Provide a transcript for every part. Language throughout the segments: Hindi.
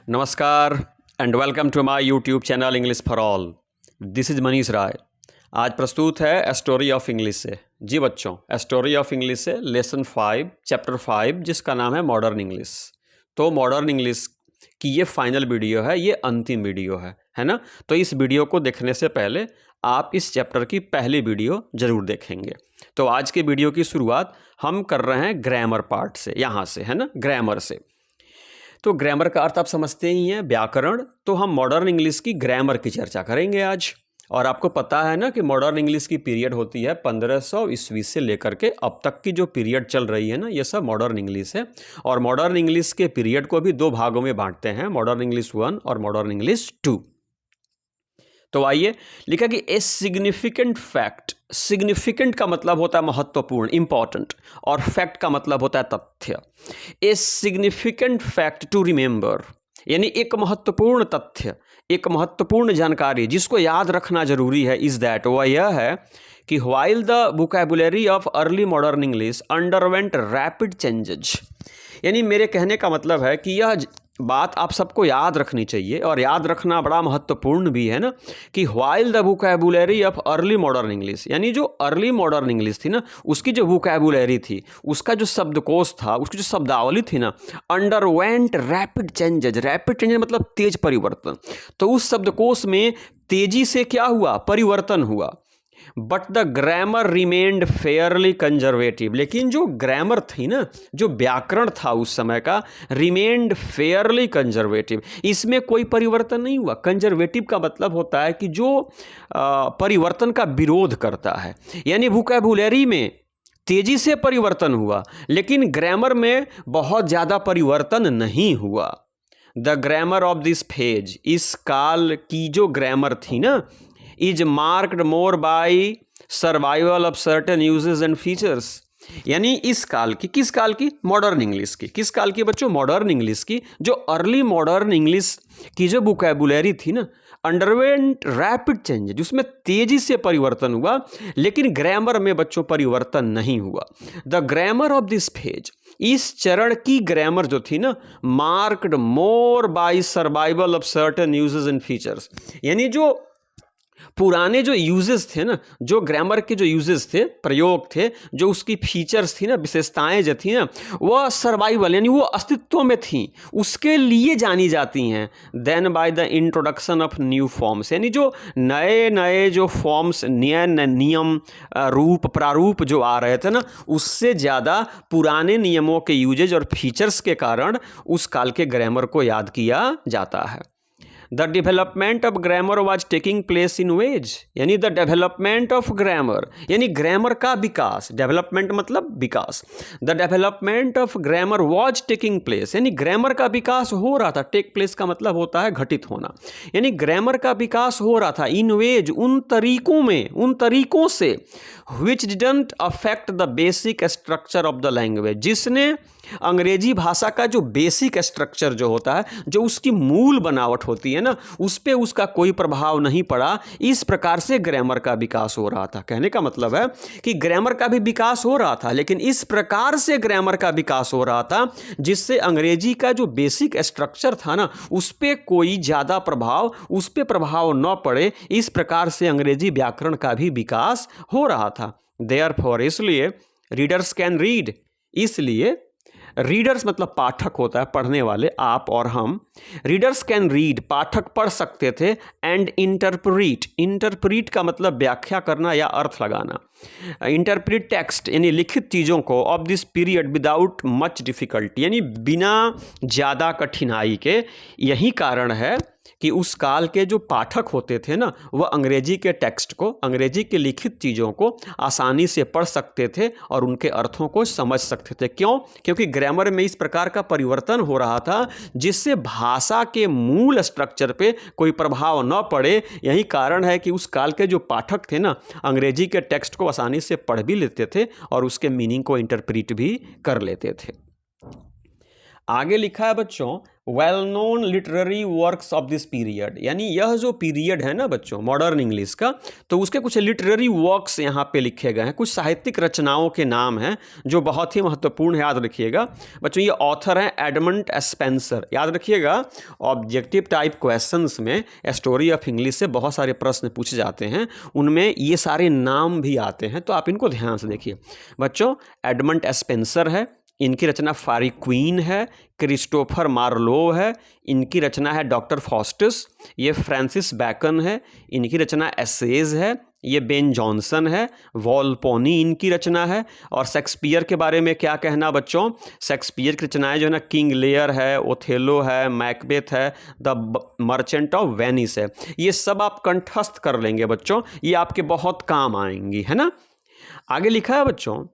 नमस्कार and welcome to my YouTube channel English for all. This is Manish Rai. आज प्रस्तुत है ए स्टोरी ऑफ इंग्लिश से। जी बच्चों, ए स्टोरी ऑफ इंग्लिश से लेसन 5 चैप्टर 5 जिसका नाम है मॉडर्न इंग्लिश। तो मॉडर्न इंग्लिश की ये फाइनल वीडियो है, ये अंतिम वीडियो है ना। तो इस वीडियो को देखने से पहले आप इस चैप्टर की पहली वीडियो ज़रूर देखेंगे। तो आज के वीडियो की शुरुआत हम कर रहे हैं ग्रामर पार्ट से, यहाँ से, है ना, ग्रामर से। तो ग्रामर का अर्थ आप समझते ही हैं, व्याकरण। तो हम मॉडर्न इंग्लिश की ग्रामर की चर्चा करेंगे आज। और आपको पता है ना कि मॉडर्न इंग्लिश की पीरियड होती है 1500 ईस्वी से लेकर के अब तक की जो पीरियड चल रही है ना, ये सब मॉडर्न इंग्लिश है। और मॉडर्न इंग्लिश के पीरियड को भी दो भागों में बांटते हैं, मॉडर्न इंग्लिश 1 और मॉडर्न इंग्लिश 2। तो आइए, लिखा कि ए सिग्निफिकेंट फैक्ट। सिग्निफिकेंट का मतलब होता है महत्वपूर्ण, इंपॉर्टेंट, और फैक्ट का मतलब होता है तथ्य। A significant fact to remember, यानी एक महत्वपूर्ण तथ्य, एक महत्वपूर्ण जानकारी जिसको याद रखना जरूरी है, इज दैट, वह यह है कि while the vocabulary of early modern English underwent rapid changes. यानी मेरे कहने का मतलब है कि यह बात आप सबको याद रखनी चाहिए, और याद रखना बड़ा महत्वपूर्ण भी है ना, कि while the vocabulary of early modern English, यानी जो अर्ली मॉडर्न इंग्लिश थी ना, उसकी जो वोकैबुलरी थी, उसका जो शब्दकोश था, उसकी जो शब्दावली थी ना, underwent rapid changes. Rapid changes मतलब तेज परिवर्तन। तो उस शब्दकोश में तेजी से क्या हुआ, परिवर्तन हुआ। But the grammar remained Fairlie conservative, लेकिन जो ग्रामर थी ना, जो व्याकरण था उस समय का, रिमेन्ड फेयरली कंजर्वेटिव, इसमें कोई परिवर्तन नहीं हुआ। कंजर्वेटिव का मतलब होता है कि जो परिवर्तन का विरोध करता है, यानी वोकैबुलरी में तेजी से परिवर्तन हुआ, लेकिन ग्रामर में बहुत ज़्यादा परिवर्तन नहीं हुआ। The grammar of this phase, इस काल की जो ग्रामर थी ना, is marked more by survival of certain uses and features. यानी इस काल की, किस काल की, मॉडर्न इंग्लिश की। किस काल की बच्चों, मॉडर्न इंग्लिश की। जो अर्ली मॉडर्न इंग्लिश की जो वोकैबुलरी थी ना, अंडरवेंट रैपिड चेंज, उसमें तेजी से परिवर्तन हुआ, लेकिन ग्रामर में बच्चों परिवर्तन नहीं हुआ। The grammar of this phase, इस चरण की ग्रामर जो थी ना, marked more by survival of certain uses and features, यानी जो पुराने जो यूजेस थे ना, जो ग्रामर के जो यूजेस थे, प्रयोग थे, जो उसकी फीचर्स थी ना, विशेषताएं जो थी ना, वह सर्वाइवल, यानी वो अस्तित्व में थी, उसके लिए जानी जाती हैं। Then by the introduction of new forms, यानी जो नए नए जो फॉर्म्स, नए नियम, रूप, प्रारूप जो आ रहे थे ना, उससे ज़्यादा पुराने नियमों के यूजेज और फीचर्स के कारण उस काल के ग्रामर को याद किया जाता है। The development of grammar was taking place in ways, यानी द डेवलपमेंट ऑफ ग्रामर, यानी ग्रामर का विकास। डेवलपमेंट मतलब विकास। The development of grammar was taking place, यानी ग्रामर का विकास हो रहा था। टेक प्लेस का मतलब होता है घटित होना, यानी ग्रामर का विकास हो रहा था। इन वेज, उन तरीकों में, उन तरीकों से, which didn't affect the basic structure of the language, जिसने अंग्रेजी भाषा का जो बेसिक स्ट्रक्चर जो होता है, जो उसकी मूल बनावट होती है ना, उस पे उसका कोई प्रभाव नहीं पड़ा। इस प्रकार से ग्रामर का विकास हो रहा था। कहने का मतलब है कि ग्रामर का भी विकास हो रहा था, लेकिन इस प्रकार से ग्रामर का विकास हो रहा था जिससे अंग्रेजी का जो बेसिक स्ट्रक्चर था ना, उस पे कोई ज़्यादा प्रभाव, उस पे प्रभाव न पड़े। इस प्रकार से अंग्रेजी व्याकरण का भी विकास हो रहा था। देयरफॉर, इसलिए, रीडर्स कैन रीड, इसलिए रीडर्स मतलब पाठक होता है, पढ़ने वाले, आप और हम। रीडर्स कैन रीड, पाठक पढ़ सकते थे। एंड इंटरप्रीट, इंटरप्रीट का मतलब व्याख्या करना या अर्थ लगाना। इंटरप्रीट टेक्स्ट, यानी लिखित चीज़ों को, of this period without much difficulty, यानी बिना ज़्यादा कठिनाई के। यही कारण है कि उस काल के जो पाठक होते थे ना, वह अंग्रेजी के टेक्स्ट को, अंग्रेजी के लिखित चीज़ों को आसानी से पढ़ सकते थे और उनके अर्थों को समझ सकते थे। क्यों? क्योंकि ग्रामर में इस प्रकार का परिवर्तन हो रहा था जिससे भाषा के मूल स्ट्रक्चर पे कोई प्रभाव न पड़े। यही कारण है कि उस काल के जो पाठक थे ना, अंग्रेजी के टेक्स्ट को आसानी से पढ़ भी लेते थे और उसके मीनिंग को इंटरप्रीट भी कर लेते थे। आगे लिखा है बच्चों well known literary works of this period, यानी यह जो पीरियड है ना बच्चों मॉडर्न इंग्लिश का, तो उसके कुछ लिटरेरी वर्क्स यहाँ पे लिखे गए हैं, कुछ साहित्यिक रचनाओं के नाम हैं जो बहुत ही महत्वपूर्ण है, याद रखिएगा बच्चों। ये ऑथर हैं एडमंड स्पेंसर, याद रखिएगा ऑब्जेक्टिव टाइप क्वेश्चंस में स्टोरी ऑफ इंग्लिश से बहुत सारे प्रश्न पूछे जाते हैं, उनमें ये सारे नाम भी आते हैं, तो आप इनको ध्यान से देखिए बच्चों। एडमंड स्पेंसर है, इनकी रचना फारी क्वीन है। क्रिस्टोफर मार्लो है, इनकी रचना है डॉक्टर फॉस्टस। ये फ्रांसिस बैकन है, इनकी रचना एसेज है। ये बेन जॉनसन है। वॉलपोनी इनकी रचना है। और शेक्सपियर के बारे में क्या कहना बच्चों, शेक्सपियर की रचनाएं जो है ना किंग लेयर है, ओथेलो है, मैकबेथ है, द मर्चेंट ऑफ वेनिस है। ये सब आप कंठस्थ कर लेंगे बच्चों, ये आपके बहुत काम आएंगी, है ना। आगे लिखा है बच्चों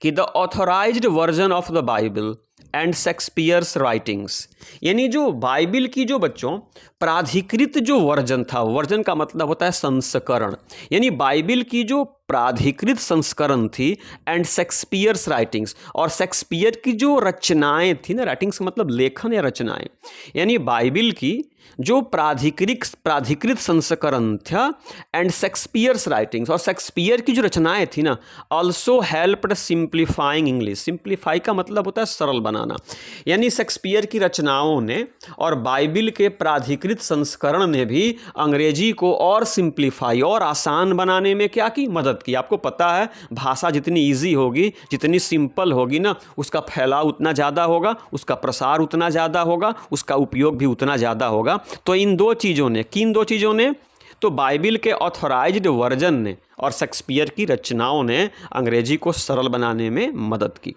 कि the authorised version of the Bible and Shakespeare's writings, यानी जो बाइबिल की जो बच्चों प्राधिकृत जो वर्जन था, वर्जन का मतलब होता है संस्करण, यानी बाइबिल की जो प्राधिकृत संस्करण थी एंड शेक्सपियर्स राइटिंग्स, और शेक्सपियर की जो रचनाएं थी ना, राइटिंग्स का मतलब लेखन या रचनाएं, यानी बाइबिल की जो प्राधिकृत संस्करण था एंड शेक्सपियर्स राइटिंग्स, और शेक्सपियर की जो रचनाएं थी ना, also helped simplifying English. Simplify का मतलब होता है सरल बनाना, यानी शेक्सपियर की रचनाओं ने और बाइबिल के प्राधिकृत संस्करण ने भी अंग्रेजी को और सिंप्लीफाई और आसान बनाने में क्या की, मदद की। आपको पता है भाषा जितनी ईजी होगी, जितनी सिंपल होगी ना, उसका फैलाव उतना ज़्यादा होगा, उसका प्रसार उतना ज़्यादा होगा, उसका उपयोग भी उतना ज़्यादा होगा। तो इन दो चीज़ों ने, किन दो चीज़ों ने, तो बाइबिल के ऑथोराइज्ड वर्जन ने और शेक्सपियर की रचनाओं ने अंग्रेजी को सरल बनाने में मदद की।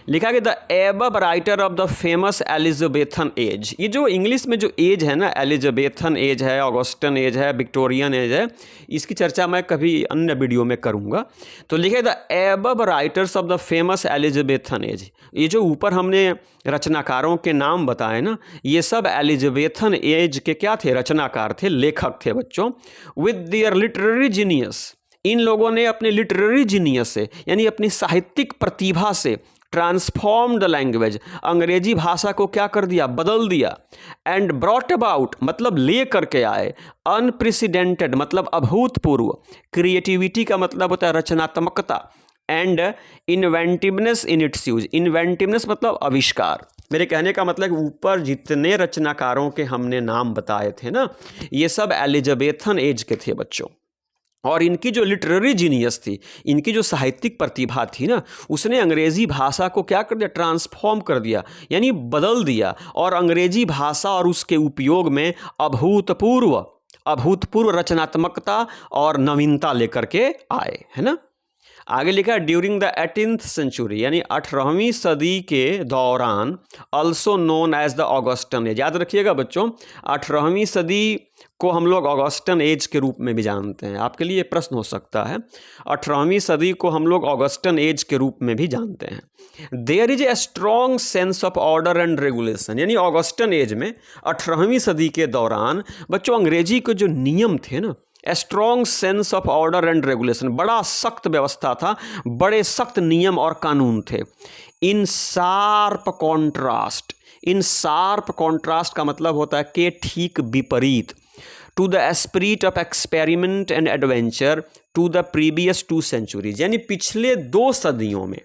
लिखा गया the above writer of the famous Elizabethan age. ये जो इंग्लिश में जो एज है ना, एलिजाबेथन एज है, ऑगस्टन एज है, विक्टोरियन एज है, इसकी चर्चा मैं कभी अन्य वीडियो में करूँगा। तो लिखे the above writers of the famous Elizabethan age. ये जो ऊपर हमने रचनाकारों के नाम बताए ना, ये सब एलिजाबेथन एज के क्या थे, रचनाकार थे, लेखक थे बच्चों। विद देयर लिटरेरी जीनियस, इन लोगों ने अपने लिटरेरी जीनियस से, यानी अपनी साहित्यिक प्रतिभा से ट्रांसफॉर्म द लैंग्वेज, अंग्रेजी भाषा को क्या कर दिया, बदल दिया। एंड ब्रॉट अबाउट मतलब ले करके आए, अनप्रेसिडेंटेड मतलब अभूतपूर्व, क्रिएटिविटी का मतलब होता है रचनात्मकता, and inventiveness in its use. Inventiveness मतलब आविष्कार। मेरे कहने का मतलब ऊपर जितने रचनाकारों के हमने नाम बताए थे ना, ये सब एलिजाबेथन एज के थे बच्चों। और इनकी जो लिटरेरी जीनियस थी, इनकी जो साहित्यिक प्रतिभा थी ना, उसने अंग्रेज़ी भाषा को क्या कर दिया, ट्रांसफॉर्म कर दिया, यानी बदल दिया, और अंग्रेजी भाषा और उसके उपयोग में अभूतपूर्व रचनात्मकता और नवीनता लेकर के आए, है ना। आगे लिखा है ड्यूरिंग द 18th सेंचुरी, यानी 18वीं सदी के दौरान, also known as the Augustan age. याद रखिएगा बच्चों, 18वीं सदी को हम लोग ऑगस्टन एज के रूप में भी जानते हैं। आपके लिए प्रश्न हो सकता है, 18वीं सदी को हम लोग ऑगस्टन एज के रूप में भी जानते हैं। There is a strong sense of order and regulation, यानी ऑगस्टन एज में 18वीं सदी के दौरान बच्चों अंग्रेजी के जो नियम थे ना, strong sense of order and regulation, बड़ा सख्त व्यवस्था था, बड़े सख्त नियम और कानून थे। In sharp contrast, in sharp contrast का मतलब होता है कि ठीक विपरीत, to the spirit of experiment and adventure to the previous 2 centuries, यानी पिछले 2 सदियों में,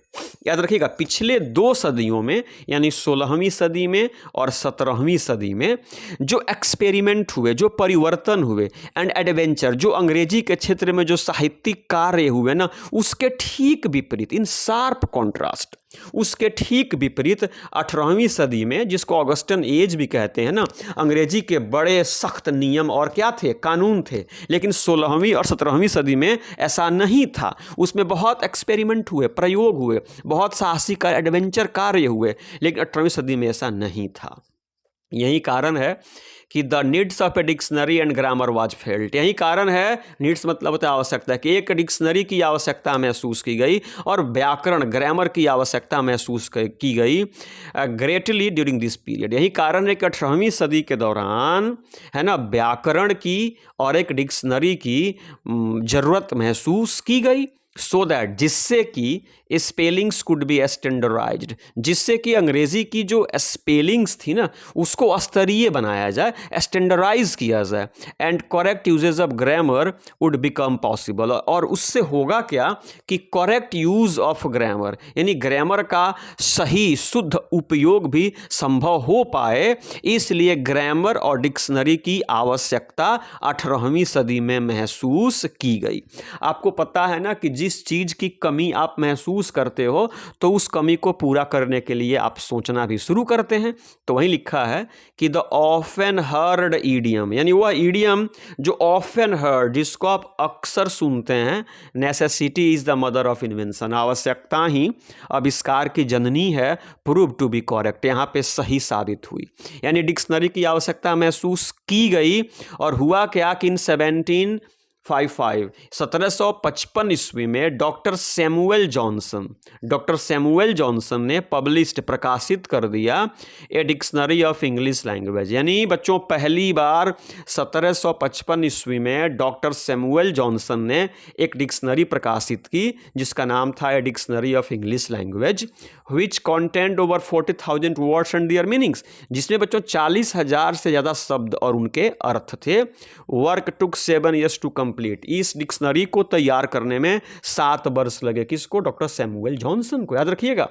याद रखिएगा पिछले 2 सदियों में, यानी 16वीं सदी में और 17वीं सदी में जो एक्सपेरिमेंट हुए, जो परिवर्तन हुए, एंड एडवेंचर, जो अंग्रेजी के क्षेत्र में जो साहित्यिक कार्य हुए ना, उसके ठीक विपरीत, इन शार्प कॉन्ट्रास्ट, उसके ठीक विपरीत 18वीं सदी में, जिसको ऑगस्टन एज भी कहते हैं ना, अंग्रेजी के बड़े सख्त नियम और क्या थे, कानून थे। लेकिन 16वीं और 17वीं सदी में ऐसा नहीं था, उसमें बहुत एक्सपेरिमेंट हुए, प्रयोग हुए, बहुत साहसिक एडवेंचर कार्य हुए, लेकिन 18वीं सदी में ऐसा नहीं था। यही कारण है कि the needs of a dictionary and grammar was felt. यही कारण है, नीड्स मतलब होता है आवश्यकता, कि एक डिक्शनरी की आवश्यकता महसूस की गई और व्याकरण, ग्रामर की आवश्यकता महसूस की गई ग्रेटली ड्यूरिंग दिस पीरियड। यही कारण है कि 18वीं सदी के दौरान, है ना, व्याकरण की और एक डिक्शनरी की ज़रूरत महसूस की गई। सो दैट, जिससे कि स्पेलिंग्स कुड बी स्टैंडर्डाइज्ड, जिससे कि अंग्रेजी की जो स्पेलिंग्स थी ना उसको स्तरीय बनाया जाए, स्टैंडर्डाइज किया जाए, and correct usage of grammar would become possible. और उससे होगा क्या कि करेक्ट यूज ऑफ ग्रामर यानी ग्रामर का सही शुद्ध उपयोग भी संभव हो पाए, इसलिए ग्रामर और डिक्शनरी की आवश्यकता 18वीं सदी में महसूस की गई। आपको पता है ना कि जिस चीज़ की कमी आप महसूस करते हो तो उस कमी को पूरा करने के लिए आप सोचना भी शुरू करते हैं। तो वहीं लिखा है कि द ऑफन हर्ड ईडियम, यानी वह ईडियम जो ऑफन हर्ड, जिसको आप अक्सर सुनते हैं, necessity is the mother of invention, आवश्यकता ही आविष्कार की जननी है, प्रूव टू बी करेक्ट, यहाँ पे सही साबित हुई। यानी डिक्शनरी की आवश्यकता महसूस की गई और हुआ क्या कि इन 1755 ईस्वी में डॉक्टर सैमुअल जॉनसन ने पब्लिश्ड, प्रकाशित कर दिया, a dictionary of English language. यानी बच्चों पहली बार 1755 ईस्वी में डॉक्टर सैमुअल जॉनसन ने एक डिक्शनरी प्रकाशित की जिसका नाम था a dictionary of English language, which content over 40,000 words and there meanings, जिसमें बच्चों 40,000 से ज़्यादा शब्द और उनके अर्थ थे। Work took 7 years to complete, इस डिक्शनरी को तैयार करने में 7 वर्ष लगे। किसको? डॉक्टर सैमुअल जॉनसन को, याद रखिएगा।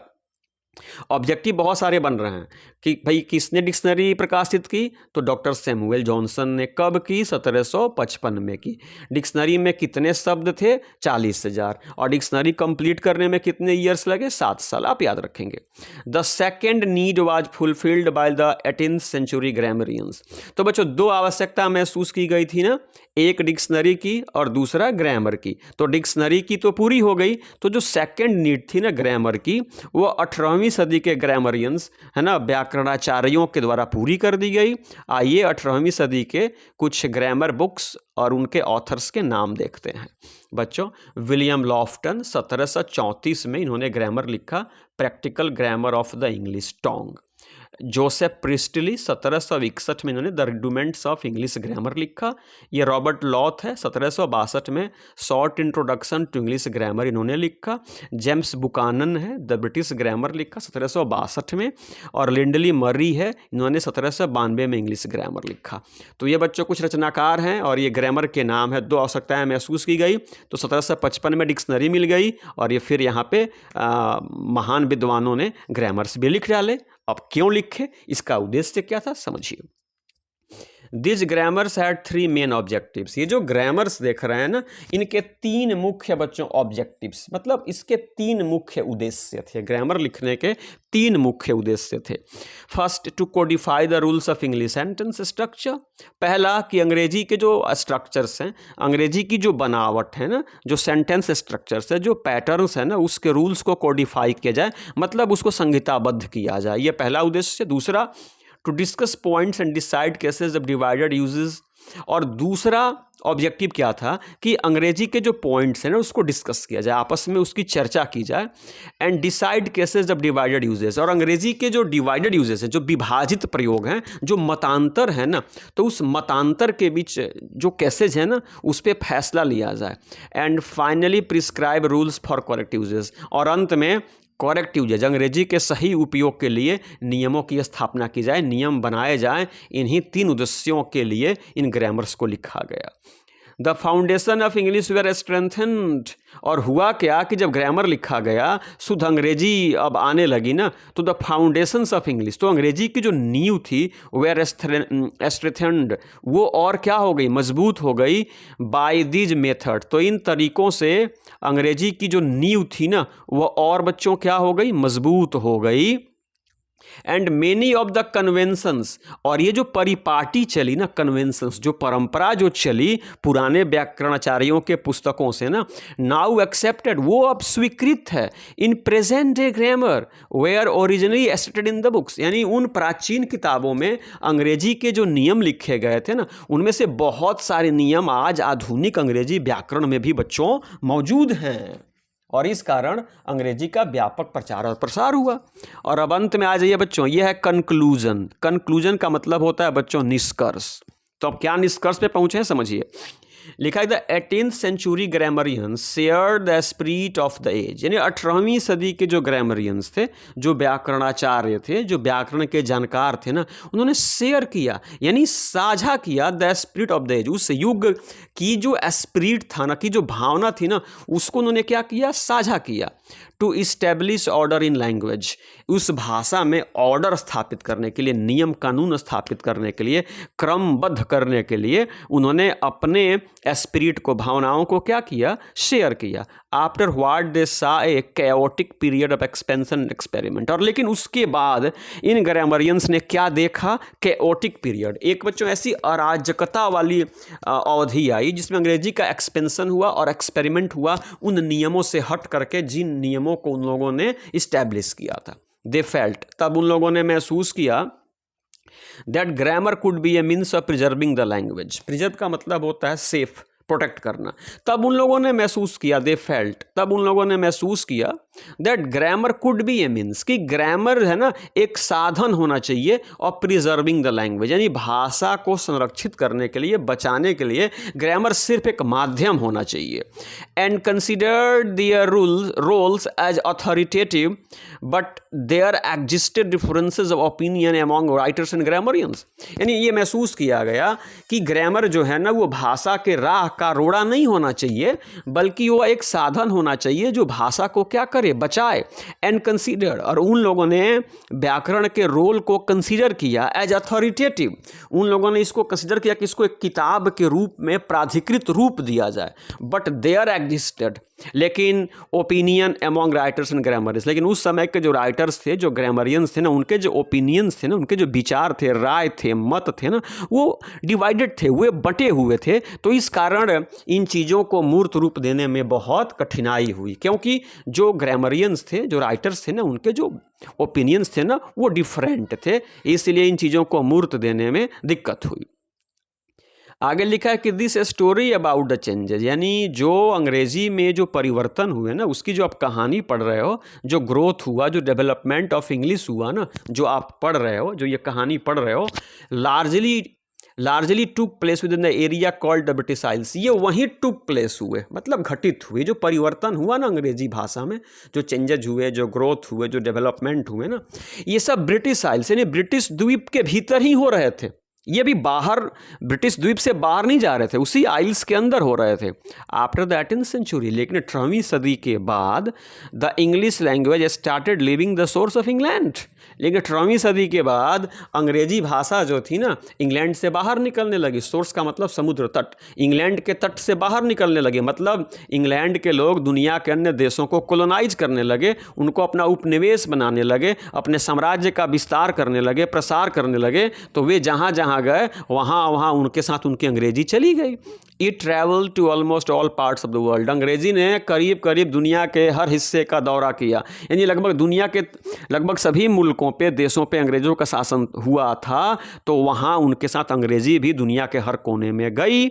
ऑब्जेक्टिव बहुत सारे बन रहे हैं कि भाई किसने डिक्शनरी प्रकाशित की, तो डॉक्टर सैमुअल जॉनसन ने। कब की? 1755 में की। डिक्शनरी में कितने शब्द थे? 40,000। और डिक्शनरी कंप्लीट करने में कितने ईयर्स लगे? 7 साल, आप याद रखेंगे। The second need was fulfilled by the 18th century grammarians. तो बच्चों 2 आवश्यकता महसूस की गई थी ना, एक डिक्शनरी की और दूसरा ग्रामर की। तो डिक्शनरी की तो पूरी हो गई, तो जो सेकेंड नीड थी ना ग्रामर की, वो 18वीं सदी के ग्रामरियंस है ना, व्याकरणाचार्यों के द्वारा पूरी कर दी गई। आइए 18वीं सदी के कुछ ग्रामर बुक्स और उनके ऑथर्स के नाम देखते हैं। बच्चों, विलियम लॉफ्टन 1734 में इन्होंने ग्रामर लिखा, practical grammar of the English tongue. Joseph Priestley 1761 में इन्होंने the rudiments of English grammar लिखा। ये रॉबर्ट लॉथ है 1762 में short introduction to English grammar इन्होंने लिखा। जेम्स बुकानन है द ब्रिटिश ग्रामर लिखा 1762 में। और लिंडली मर्री है, इन्होंने 1792 में इंग्लिश ग्रामर लिखा। तो ये बच्चों कुछ रचनाकार हैं और ये ग्रामर के नाम है। 2 आवश्यकताएं महसूस की गई, तो 1755 में डिक्शनरी मिल गई और ये फिर यहाँ पे महान विद्वानों ने ग्रामर्स भी लिख डाले। अब क्यों लिखे, इसका उद्देश्य क्या था, समझिए। This grammars had 3 main objectives. ये जो ग्रामर्स देख रहे हैं ना, इनके 3 मुख्य बच्चों ऑब्जेक्टिव्स, मतलब इसके 3 मुख्य उद्देश्य थे। ग्रामर लिखने के 3 मुख्य उद्देश्य थे। First, to codify the rules of English sentence structure. पहला कि अंग्रेजी के जो स्ट्रक्चर्स हैं, अंग्रेजी की जो बनावट है ना, जो सेंटेंस स्ट्रक्चर्स है, जो पैटर्न्स है ना, उसके रूल्स को कोडिफाई किया जाए, मतलब उसको संहिताबद्ध किया जाए। ये पहला उद्देश्य। दूसरा, to discuss points and decide cases of divided usages. और दूसरा ऑब्जेक्टिव क्या था कि अंग्रेजी के जो पॉइंट्स हैं ना उसको डिस्कस किया जाए, आपस में उसकी चर्चा की जाए। And decide cases of divided usages, और अंग्रेजी के जो डिवाइडेड यूजेस हैं, जो विभाजित प्रयोग हैं, जो मतांतर है ना, तो उस मतांतर के बीच जो केसेज है ना उस पर फैसला लिया जाए। And finally prescribe rules for correct uses, और अंत में करेक्ट यूजेज, अंग्रेजी के सही उपयोग के लिए नियमों की स्थापना की जाए, नियम बनाए जाएं। इन्हीं 3 उद्देश्यों के लिए इन ग्रामर्स को लिखा गया। The foundation of English were strengthened. और हुआ क्या कि जब ग्रामर लिखा गया, शुद्ध अंग्रेजी अब आने लगी ना, तो द फाउंडेशंस ऑफ इंग्लिश, तो अंग्रेजी की जो नींव थी वेर स्ट्रेंथेंड, वो और क्या हो गई, मजबूत हो गई। बाय दीज मेथड, तो इन तरीकों से अंग्रेजी की जो नींव थी ना वो और बच्चों क्या हो गई, मजबूत हो गई। And many of the conventions, और ये जो परिपाटी चली ना, कन्वेंशंस, जो परंपरा जो चली पुराने व्याकरणाचार्यों के पुस्तकों से ना, नाउ एक्सेप्टेड, वो अब स्वीकृत है। In present day grammar were originally stated in the books, यानी उन प्राचीन किताबों में अंग्रेजी के जो नियम लिखे गए थे ना, उनमें से बहुत सारे नियम आज आधुनिक अंग्रेजी व्याकरण में भी बच्चों मौजूद हैं। और इस कारण अंग्रेजी का व्यापक प्रचार और प्रसार हुआ। और अब अंत में आ जाइए बच्चों, यह है कंक्लूजन। कंक्लूजन का मतलब होता है बच्चों निष्कर्ष। तो अब क्या निष्कर्ष पे पहुंचे हैं, समझिए। लिखा है the 18th century grammarians share the spirit of the age, यानी 18वीं सदी के जो ग्रामरियंस थे, जो व्याकरणाचार्य थे, जो व्याकरण के जानकार थे ना, उन्होंने शेयर किया यानी साझा किया the spirit of the age, उस युग की जो स्पिरिट था ना, की जो भावना थी ना, उसको उन्होंने क्या किया, साझा किया। To establish order in language, उस भाषा में ऑर्डर स्थापित करने के लिए, नियम कानून स्थापित करने के लिए, क्रमबद्ध करने के लिए उन्होंने अपने स्पिरिट को, भावनाओं को क्या किया, शेयर किया। After what they saw a chaotic period of expansion experiment, और लेकिन उसके बाद इन ग्रामरियंस ने क्या देखा, कैओटिक पीरियड, एक बच्चों ऐसी अराजकता वाली अवधि आई जिसमें अंग्रेजी का एक्सपेंशन हुआ और एक्सपेरिमेंट हुआ उन नियमों से हट करके जिन नियमों को उन लोगों ने इस्टेब्लिश किया था। दे फेल्ट, तब उन लोगों ने महसूस किया that grammar could be A means of preserving the language. Preserve का मतलब होता है सेफ, प्रोटेक्ट करना। तब उन लोगों ने महसूस किया, दे फेल्ट, तब उन लोगों ने महसूस किया that grammar could be A means, कि ग्रामर है ना एक साधन होना चाहिए और प्रिजर्विंग द लैंग्वेज, यानी भाषा को संरक्षित करने के लिए, बचाने के लिए ग्रामर सिर्फ एक माध्यम होना चाहिए। And considered their rules as authoritative but there existed differences of opinion among writers and grammarians, यानी ये महसूस किया गया कि ग्रामर जो है ना वो भाषा के राह का रोड़ा नहीं होना चाहिए, बल्कि वो एक साधन होना चाहिए जो भाषा को क्या करे, बचाए। एंड कंसीडर, और उन लोगों ने व्याकरण के रोल को कंसीडर किया एज अथॉरिटेटिव, उन लोगों ने इसको कंसीडर किया कि इसको एक किताब के रूप में प्राधिकृत रूप दिया जाए। बट देयर एग्जिस्टेड, लेकिन ओपिनियन अमॉन्ग राइटर्स एंड ग्रामरियंस, लेकिन उस समय के जो राइटर्स थे, जो ग्रामरियंस थे ना, उनके जो ओपिनियंस थे ना, उनके जो विचार थे, राय थे, मत थे ना, वो डिवाइडेड थे, वे बटे हुए थे। तो इस कारण इन चीज़ों को मूर्त रूप देने में बहुत कठिनाई हुई, क्योंकि जो ग्रामरियंस थे, जो राइटर्स थे ना, उनके जो ओपिनियंस थे ना वो डिफरेंट थे, इसलिए इन चीज़ों को मूर्त देने में दिक्कत हुई। आगे लिखा है कि this story about the changes, यानी जो अंग्रेजी में जो परिवर्तन हुए ना, उसकी जो आप कहानी पढ़ रहे हो, जो ग्रोथ हुआ, जो डेवलपमेंट ऑफ इंग्लिश हुआ ना, जो आप पढ़ रहे हो, जो ये कहानी पढ़ रहे हो, largely took place with in the area called the British Isles, ये वहीं टुक प्लेस हुए, मतलब घटित हुए। जो परिवर्तन हुआ ना अंग्रेजी भाषा में, जो चेंजेज हुए, जो ग्रोथ हुए, जो डेवलपमेंट हुए ना, ये सब ब्रिटिश आइल्स यानी ब्रिटिश द्वीप के भीतर ही हो रहे थे। ये भी बाहर, ब्रिटिश द्वीप से बाहर नहीं जा रहे थे, उसी आइल्स के अंदर हो रहे थे। आफ्टर द 18th सेंचुरी, लेकिन 18वीं सदी के बाद the English language started living the source of England, लेकिन 18वीं सदी के बाद अंग्रेजी भाषा जो थी ना, इंग्लैंड से बाहर निकलने लगी। सोर्स का मतलब समुद्र तट, इंग्लैंड के तट से बाहर निकलने लगे, मतलब इंग्लैंड के लोग दुनिया के अन्य देशों को कोलोनाइज करने लगे, उनको अपना उपनिवेश बनाने लगे, अपने साम्राज्य का विस्तार करने लगे, प्रसार करने लगे। तो वे जहाँ जहाँ गए वहाँ उनके साथ उनकी अंग्रेजी चली गई। It travel to almost all parts of the world, अंग्रेजी ने करीब करीब दुनिया के हर हिस्से का दौरा किया, यानी लगभग दुनिया के लगभग सभी मुल्कों पे, देशों पे अंग्रेजों का शासन हुआ था, तो वहाँ उनके साथ अंग्रेजी भी दुनिया के हर कोने में गई।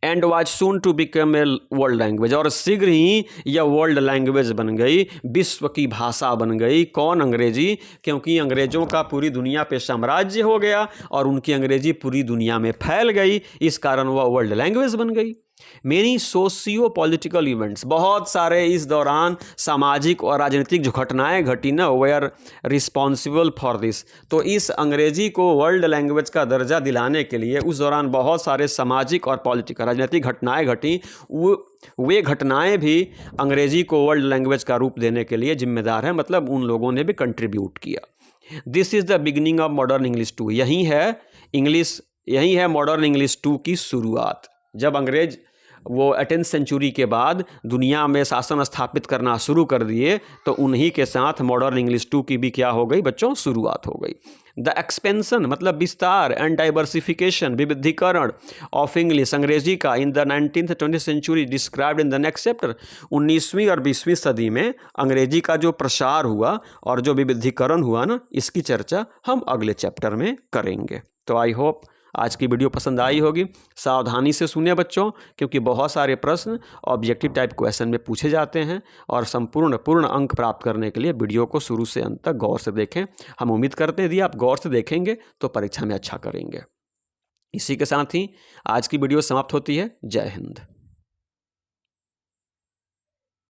And was soon to become a world language, और शीघ्र ही यह वर्ल्ड लैंग्वेज बन गई, विश्व की भाषा बन गई। कौन? अंग्रेजी, क्योंकि अंग्रेजों का पूरी दुनिया पे साम्राज्य हो गया और उनकी अंग्रेजी पूरी दुनिया में फैल गई, इस कारण वह वर्ल्ड लैंग्वेज बन गई। मेनी सोशियो पॉलिटिकल इवेंट्स, बहुत सारे इस दौरान सामाजिक और राजनीतिक जो घटनाएं घटी ना, वेयर रिस्पॉन्सिबल फॉर दिस। तो इस अंग्रेजी को वर्ल्ड लैंग्वेज का दर्जा दिलाने के लिए उस दौरान बहुत सारे सामाजिक और पॉलिटिकल राजनीतिक घटनाएं घटी। वे घटनाएं भी अंग्रेजी को वर्ल्ड लैंग्वेज का रूप देने के लिए जिम्मेदार है, मतलब उन लोगों ने भी कंट्रीब्यूट किया। This is the beginning of modern English 2, यही है मॉडर्न इंग्लिश 2 की शुरुआत। जब अंग्रेज वो 18th सेंचुरी के बाद दुनिया में शासन स्थापित करना शुरू कर दिए, तो उन्हीं के साथ मॉडर्न इंग्लिश 2 की भी क्या हो गई बच्चों, शुरुआत हो गई। द एक्सपेंशन मतलब विस्तार एंड डाइवर्सिफिकेशन, विविधीकरण ऑफ इंग्लिश, अंग्रेजी का, in the 19th 20th century described in the next chapter. 19वीं और 20वीं सदी में अंग्रेजी का जो प्रसार हुआ और जो विविधीकरण हुआ ना, इसकी चर्चा हम अगले चैप्टर में करेंगे। तो आई होप आज की वीडियो पसंद आई होगी। सावधानी से सुने बच्चों, क्योंकि बहुत सारे प्रश्न ऑब्जेक्टिव टाइप क्वेश्चन में पूछे जाते हैं, और पूर्ण अंक प्राप्त करने के लिए वीडियो को शुरू से अंत तक गौर से देखें। हम उम्मीद करते हैं यदि आप गौर से देखेंगे तो परीक्षा में अच्छा करेंगे। इसी के साथ ही आज की वीडियो समाप्त होती है। जय हिंद।